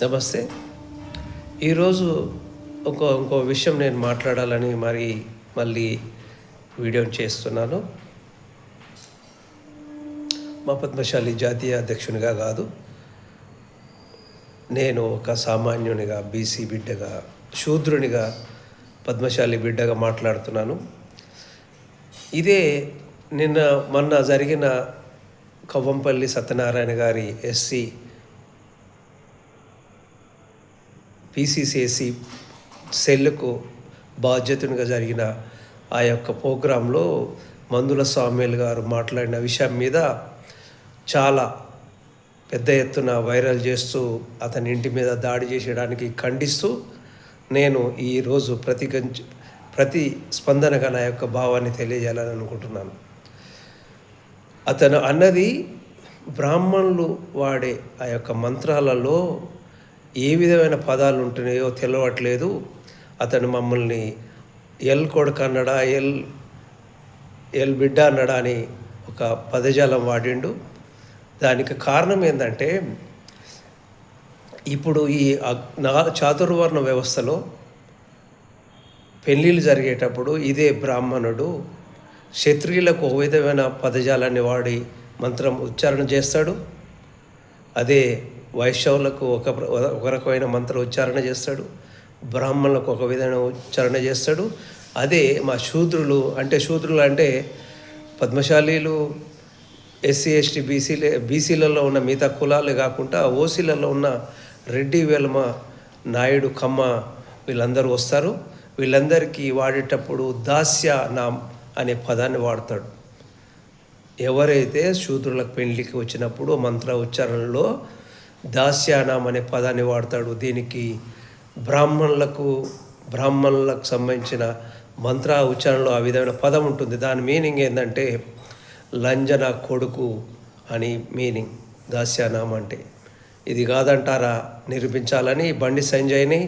నమస్తే. ఈరోజు ఇంకో విషయం నేను మాట్లాడాలని మళ్ళీ వీడియోని చేస్తున్నాను. మా పద్మశాలి జాతీయ అధ్యక్షునిగా కాదు, నేను ఒక సామాన్యునిగా, బీసీ బిడ్డగా, శూద్రునిగా, పద్మశాలి బిడ్డగా మాట్లాడుతున్నాను. ఇదే మొన్న జరిగిన కవ్వంపల్లి సత్యనారాయణ గారి ఎస్సీ పీసీసీఎస్సీ సెల్కు బాధ్యతగా జరిగిన ఆ యొక్క ప్రోగ్రాంలో మందుల స్వామ్యులు గారు మాట్లాడిన విషయం మీద చాలా పెద్ద ఎత్తున వైరల్ చేస్తూ అతని ఇంటి మీద దాడి చేసేయడానికి ఖండిస్తూ నేను ఈరోజు ప్రతిస్పందనగా నా యొక్క భావాన్ని తెలియజేయాలని అనుకుంటున్నాను. అతను అన్నది బ్రాహ్మణులు వాడే ఆ యొక్క మంత్రాలలో ఏ విధమైన పదాలు ఉంటున్నాయో తెలియట్లేదు. అతను మమ్మల్ని ఎల్ కొడుకు అన్నడా, ఎల్ బిడ్డ అన్నడా అని ఒక పదజాలం వాడిండు. దానికి కారణం ఏంటంటే, ఇప్పుడు ఈ చాతుర్వర్ణ వ్యవస్థలో పెళ్ళిళ్ళు జరిగేటప్పుడు ఇదే బ్రాహ్మణుడు క్షత్రియులకు ఒక విధమైన పదజాలాన్ని వాడి మంత్రం ఉచ్చారణ చేస్తాడు. అదే వైశ్యవులకు ఒక రకమైన మంత్ర ఉచ్చారణ చేస్తాడు, బ్రాహ్మణులకు ఒక విధమైన ఉచ్చారణ చేస్తాడు. అదే మా శూద్రులు అంటే పద్మశాలీలు, ఎస్సీ ఎస్టీ బీసీలలో ఉన్న మిగతా కులాలు కాకుండా ఓసీలలో ఉన్న రెడ్డి, వెలమ, నాయుడు, కమ్మ వీళ్ళందరూ వస్తారు. వీళ్ళందరికీ వాడేటప్పుడు దాస్యానాం అనే పదాన్ని వాడతాడు. ఎవరైతే శూద్రులకు పెళ్లికి వచ్చినప్పుడు మంత్ర ఉచ్చారణలో దాస్యానాం అనే పదాన్ని వాడతాడు. దీనికి బ్రాహ్మణులకు సంబంధించిన మంత్ర ఉచ్చారణలో ఆ విధమైన పదం ఉంటుంది. దాని మీనింగ్ ఏంటంటే లంజన కొడుకు అని మీనింగ్ దాస్యానాం అంటే. ఇది కాదంటారా నిరూపించాలని బండి సంజయ్ని,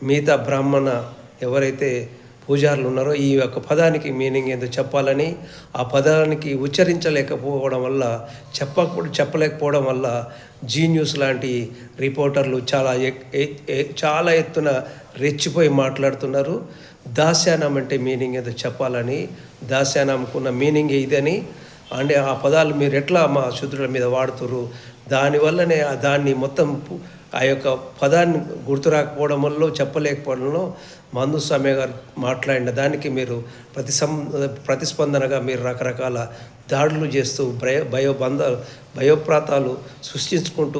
మిగతా బ్రాహ్మణ ఎవరైతే పూజారులు ఉన్నారో ఈ యొక్క పదానికి మీనింగ్ ఏందో చెప్పాలని, ఆ పదానికి ఉచ్చరించలేకపోవడం వల్ల, చెప్పలేకపోవడం వల్ల జీ న్యూస్ లాంటి రిపోర్టర్లు చాలా ఎత్తున రెచ్చిపోయి మాట్లాడుతున్నారు. దాస్యానాం అంటే మీనింగ్ ఏదో చెప్పాలని, దాస్యానాంకున్న మీనింగ్ ఇదని, అంటే ఆ పదాలు మీరు ఎట్లా మా శూద్రుల మీద వాడుతున్నారు, దానివల్లనే దాన్ని మొత్తం ఆ యొక్క పదాన్ని గుర్తు రాకపోవడం వల్ల, చెప్పలేకపోవడంలో మందుస్వామి గారు మాట్లాడిన దానికి మీరు ప్రతిస్పందనగా మీరు రకరకాల దాడులు చేస్తూ భయోప్రాంతాలు సృష్టించుకుంటూ